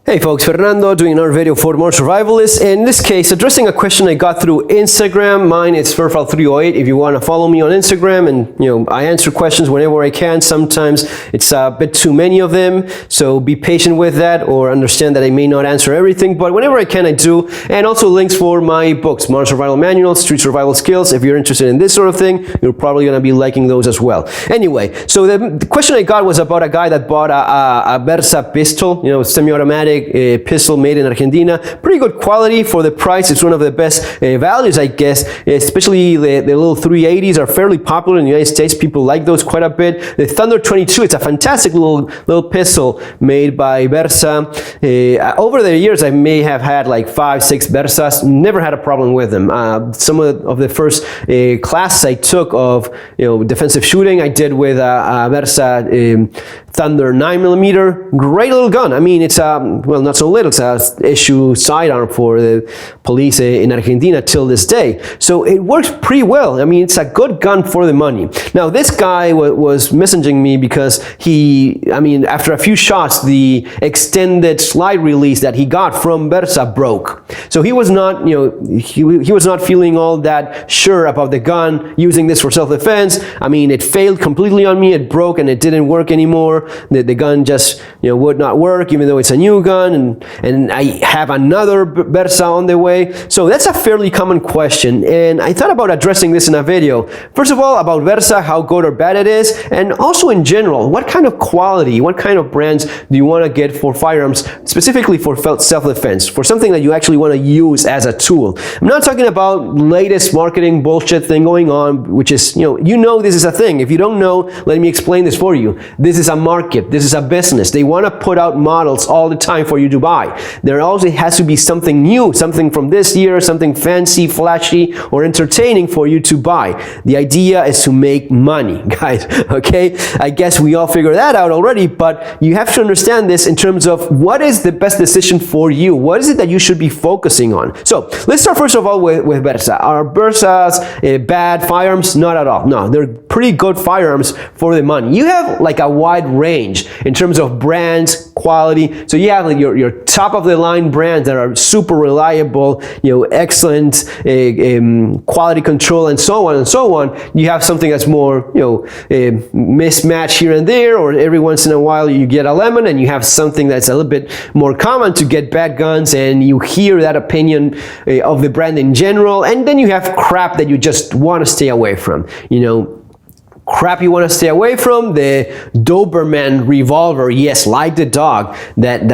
Hey folks, Fernando doing another video for More Survivalists. In this case, addressing a question I got through Instagram. Mine is Furfal308. If you want to follow me on Instagram, and I answer questions whenever I can. Sometimes it's a bit too many of them, so be patient with that, or understand that I may not answer everything, but whenever I can, I do. And also links for my books, Modern Survival Manual, Street Survival Skills. If you're interested in this sort of thing, you're probably going to be liking those as well. Anyway, so the question I got was about a guy that bought a Versa pistol, semi-automatic pistol made in Argentina. Pretty good quality for the price. It's one of the best values, I guess. Especially the little 380s are fairly popular in the United States. People like those quite a bit. The Thunder 22, it's a fantastic little pistol made by Versa. Over the years, I may have had like 5-6 Versas. Never had a problem with them. Some of the first classes I took of defensive shooting, I did with a Versa Thunder 9mm. Great little gun. I mean, it's well, not so little. It's a issue sidearm for the police in Argentina till this day. So it works pretty well. I mean, it's a good gun for the money. Now, this guy was messaging me because after a few shots, the extended slide release that he got from Versa broke. So he was not, he was not feeling all that sure about the gun, using this for self-defense. I mean, it failed completely on me. It broke and it didn't work anymore. The gun just, would not work, even though it's a new gun. And I have another Versa on the way. So that's a fairly common question, and I thought about addressing this in a video. First of all, about Versa, how good or bad it is, and also in general, what kind of quality, what kind of brands do you want to get for firearms, specifically for self-defense, for something that you actually want to use as a tool. I'm not talking about latest marketing bullshit thing going on, which is, this is a thing. If you don't know, let me explain this for you. This is a market. This is a business. They want to put out models all the time for you to buy. There also has to be something new, something from this year, something fancy, flashy, or entertaining for you to buy. The idea is to make money, guys, okay? I guess we all figured that out already, but you have to understand this in terms of what is the best decision for you. What is it that you should be focusing on? So let's start first of all with Versa. Are Versas bad firearms? Not at all. No, they're pretty good firearms for the money. You have like a wide range in terms of brands, quality. So you have like your top of the line brands that are super reliable, excellent quality control, and so on and so on. You have something that's more, mismatch here and there, or every once in a while you get a lemon, and you have something that's a little bit more common to get bad guns, and you hear that opinion of the brand in general, and then you have crap that you just want to stay away from, crap you want to stay away from. The Doberman revolver, yes, like the dog that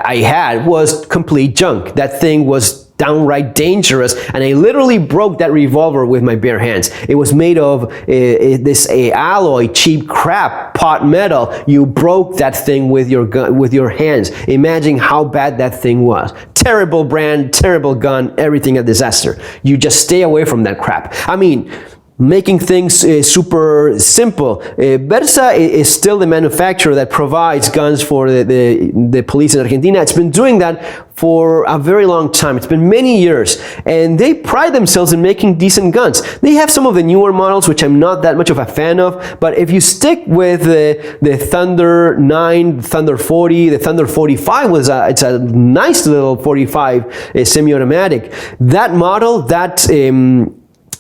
I had, was complete junk. That thing was downright dangerous, and I literally broke that revolver with my bare hands. It was made of this alloy, cheap crap, pot metal. You broke that thing with your gun, with your hands. Imagine how bad that thing was. Terrible brand, terrible gun, everything a disaster. You just stay away from that crap. I mean, making things super simple. Versa is still the manufacturer that provides guns for the police in Argentina. It's been doing that for a very long time. It's been many years, and they pride themselves in making decent guns. They have some of the newer models, which I'm not that much of a fan of, but if you stick with the Thunder 9, Thunder 40, the Thunder 45 it's a nice little 45 semi-automatic. That model,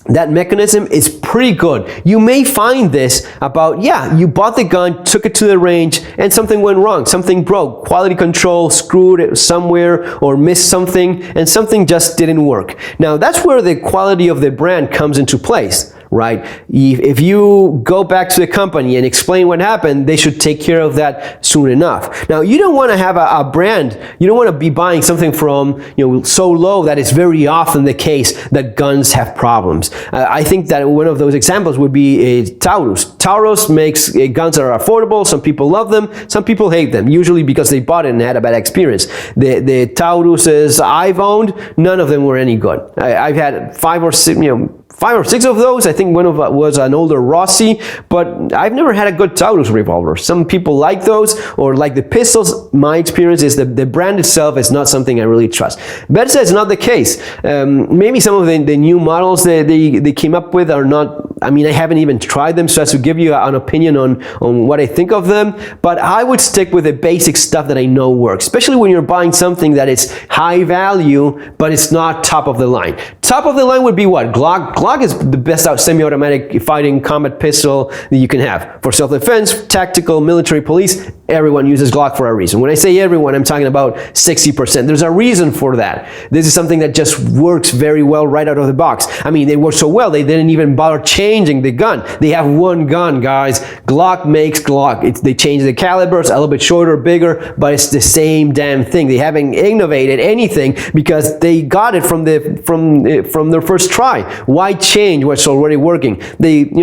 that mechanism is pretty good. You may find this about, you bought the gun, took it to the range, and something went wrong, something broke, quality control screwed it somewhere or missed something, and something just didn't work. Now, that's where the quality of the brand comes into place, right? If you go back to the company and explain what happened, they should take care of that soon enough. Now, you don't want to have a brand, you don't want to be buying something from, so low that it's very often the case that guns have problems. I think that one of those examples would be Taurus. Taurus makes guns that are affordable. Some people love them, some people hate them, usually because they bought it and had a bad experience. The Tauruses I've owned, none of them were any good. I've had 5 or 6 of those. I think one of it was an older Rossi, but I've never had a good Taurus revolver. Some people like those, or like the pistols. My experience is that the brand itself is not something I really trust. Versa is not the case. Maybe some of the new models that they came up with are not, I haven't even tried them, so as to give give you an opinion on what I think of them, but I would stick with the basic stuff that I know works, especially when you're buying something that is high value, but it's not top of the line. Top of the line would be what? Glock. Glock is the best semi-automatic fighting combat pistol that you can have. For self-defense, tactical, military, police, everyone uses Glock for a reason. When I say everyone, I'm talking about 60%. There's a reason for that. This is something that just works very well right out of the box. I mean, they work so well, they didn't even bother changing the gun. They have one gun, guys. Glock makes Glock. They change the calibers, a little bit shorter, bigger, but it's the same damn thing. They haven't innovated anything because they got it from their first try. Why change what's already working?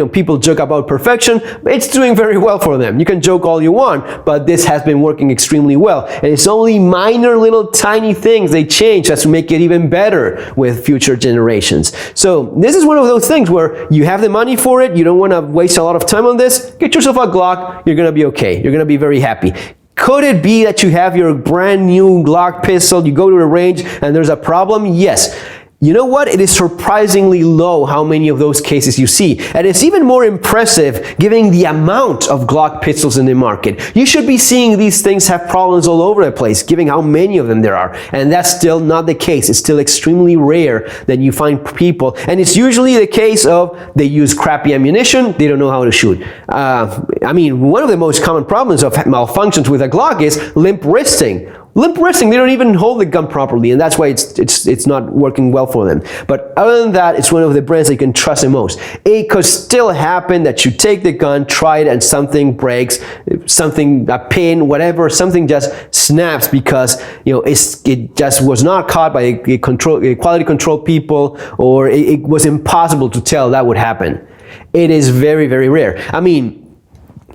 People joke about perfection. It's doing very well for them. You can joke all you want, but this has been working extremely well. And it's only minor little tiny things they change just to make it even better with future generations. So this is one of those things where you have the money for it, you don't want to waste a lot of time on this, get yourself a Glock, you're going to be okay. You're going to be very happy. Could it be that you have your brand new Glock pistol, you go to the range and there's a problem? Yes. You know what? It is surprisingly low how many of those cases you see. And it's even more impressive given the amount of Glock pistols in the market. You should be seeing these things have problems all over the place, given how many of them there are. And that's still not the case. It's still extremely rare that you find people. And it's usually the case of they use crappy ammunition, they don't know how to shoot. I mean, one of the most common problems of malfunctions with a Glock is limp wristing. Limp wristing, they don't even hold the gun properly, and that's why it's not working well for them. But other than that, it's one of the brands that you can trust the most. It could still happen that you take the gun, try it, and something breaks, a pin, whatever, something just snaps because it just was not caught by quality control people, or it was impossible to tell that would happen. It is very, very rare. I mean,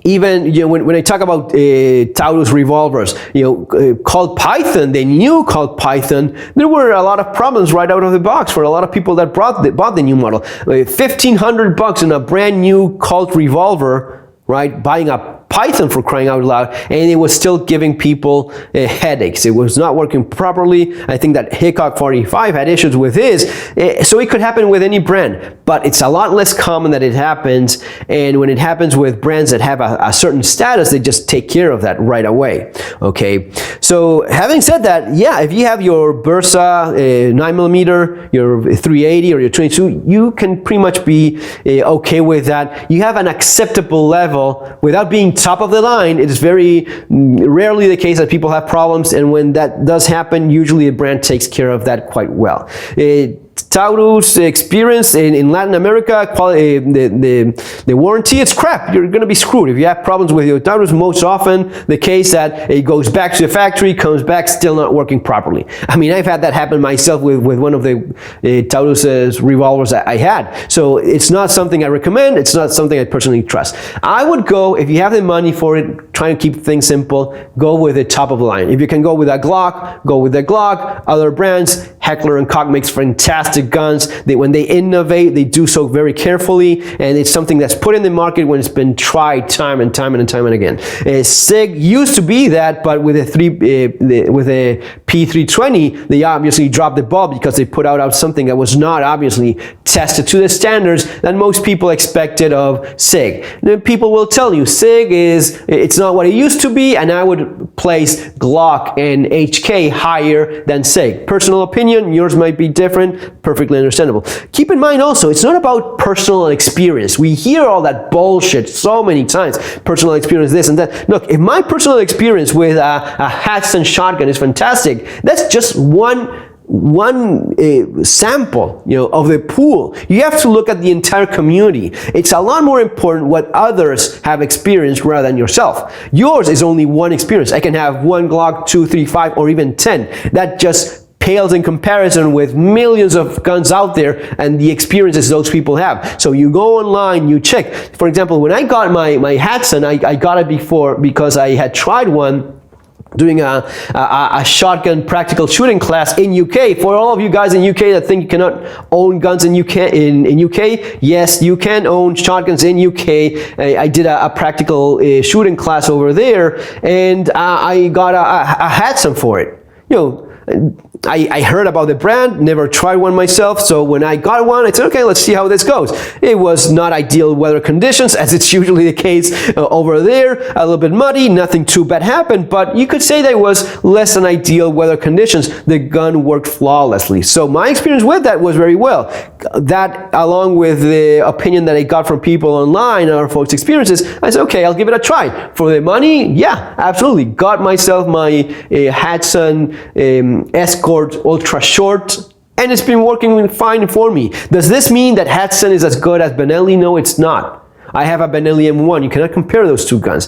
even when I talk about Taurus revolvers, Colt Python, the new Colt Python, there were a lot of problems right out of the box for a lot of people that bought the new model. $1,500 in a brand new Colt revolver, right? Buying a Python, for crying out loud, and it was still giving people headaches. It was not working properly. I think that Hickok 45 had issues with his, so it could happen with any brand, but it's a lot less common that it happens, and when it happens with brands that have a certain status, they just take care of that right away. Okay, so having said that, yeah, if you have your Bursa 9mm, your 380 or your 22, you can pretty much be okay with that. You have an acceptable level without being top of the line. It is very rarely the case that people have problems, and when that does happen, usually the brand takes care of that quite well. Taurus experience in Latin America, the warranty, it's crap. You're going to be screwed if you have problems with your Taurus. Most often the case that it goes back to the factory, comes back still not working properly. I mean, I've had that happen myself with one of the Taurus revolvers that I had. So it's not something I recommend. It's not something I personally trust. I would go, if you have the money for it, try and keep things simple, go with the top of the line. If you can go with a Glock, go with the Glock. Other brands, Heckler and Koch makes fantastic guns. When they innovate, they do so very carefully, and it's something that's put in the market when it's been tried time and time and again. SIG used to be that, but with a P320, they obviously dropped the ball because they put out something that was not obviously tested to the standards that most people expected of SIG. Then people will tell you SIG it's not what it used to be, and I would place Glock and HK higher than SIG. Personal opinion, yours might be different, perfectly understandable. Keep in mind also, it's not about personal experience. We hear all that bullshit so many times. Personal experience, this and that. Look, if my personal experience with a Hudson shotgun is fantastic, that's just one sample, of the pool. You have to look at the entire community. It's a lot more important what others have experienced rather than yourself. Yours is only one experience. I can have one Glock, 2, 3, 5, or even 10. That just pales in comparison with millions of guns out there and the experiences those people have. So you go online, you check. For example, when I got my Hudson, I got it before because I had tried one doing a shotgun practical shooting class in UK. For all of you guys in UK that think you cannot own guns in UK, yes, you can own shotguns in UK. I did a practical shooting class over there, and I got a Hudson for it. I heard about the brand, never tried one myself, so when I got one, I said, okay, let's see how this goes. It was not ideal weather conditions, as it's usually the case over there, a little bit muddy, nothing too bad happened, but you could say that it was less than ideal weather conditions. The gun worked flawlessly. So my experience with that was very well. That, along with the opinion that I got from people online, other folks' experiences, I said, okay, I'll give it a try. For the money, yeah, absolutely. Got myself my Hudson Escort Ultra Short, and it's been working fine for me. Does this mean that Hudson is as good as Benelli? No, it's not. I have a Benelli M1. You cannot compare those two guns.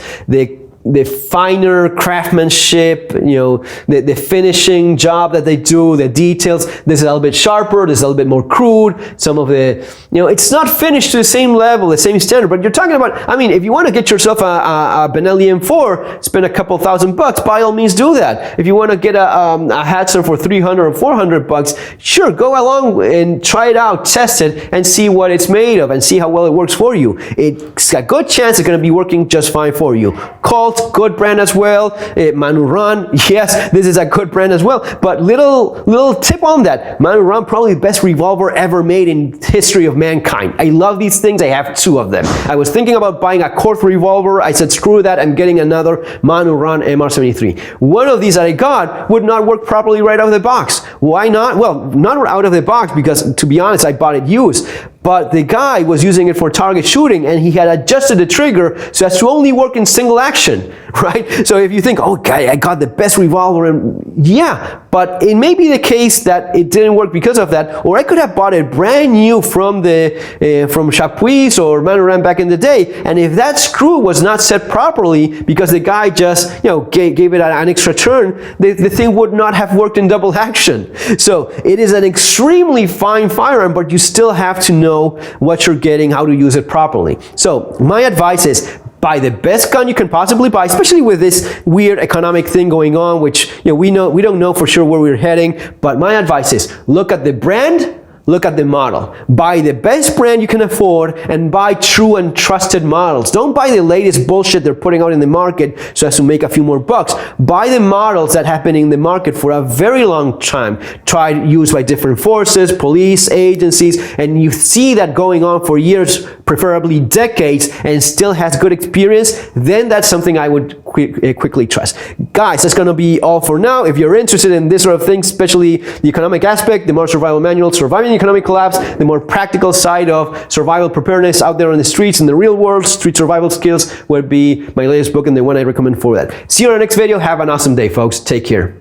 The finer craftsmanship, the finishing job that they do, the details, this is a little bit sharper, this is a little bit more crude. Some of the, it's not finished to the same level, the same standard, but you're talking about, I mean, if you want to get yourself a Benelli M4, spend a couple $1,000, by all means do that. If you want to get a Hudson for $300 or $400, sure, go along and try it out, test it, and see what it's made of, and see how well it works for you. It's a good chance it's going to be working just fine for you. Colt, good brand as well. Manuran, yes, this is a good brand as well. But little tip on that. Manuran, probably the best revolver ever made in history of mankind. I love these things. I have 2 of them. I was thinking about buying a Korth revolver. I said, screw that. I'm getting another Manuran MR73. One of these that I got would not work properly right out of the box. Why not? Well, not out of the box because, to be honest, I bought it used. But the guy was using it for target shooting, and he had adjusted the trigger so as to only work in single action, right? So if you think, oh, guy, I got the best revolver, and yeah, but it may be the case that it didn't work because of that, or I could have bought it brand new from from Chapuis or Manuran back in the day, and if that screw was not set properly because the guy just gave it an extra turn, the thing would not have worked in double action. So it is an extremely fine firearm, but you still have to know what you're getting, how to use it properly. So my advice is, buy the best gun you can possibly buy, especially with this weird economic thing going on, which we don't know for sure where we're heading. But my advice is, look at the brand, look at the model. Buy the best brand you can afford and buy true and trusted models. Don't buy the latest bullshit they're putting out in the market so as to make a few more bucks. Buy the models that have been in the market for a very long time, tried, used by different forces, police, agencies, and you see that going on for years, preferably decades, and still has good experience, then that's something I would quickly trust. Guys, that's going to be all for now. If you're interested in this sort of thing, especially the economic aspect, the Modern Survival Manual, Surviving Economic Collapse, the more practical side of survival preparedness out there on the streets, in the real world, street survival skills, would be my latest book and the one I recommend for that. See you on our next video. Have an awesome day, folks. Take care.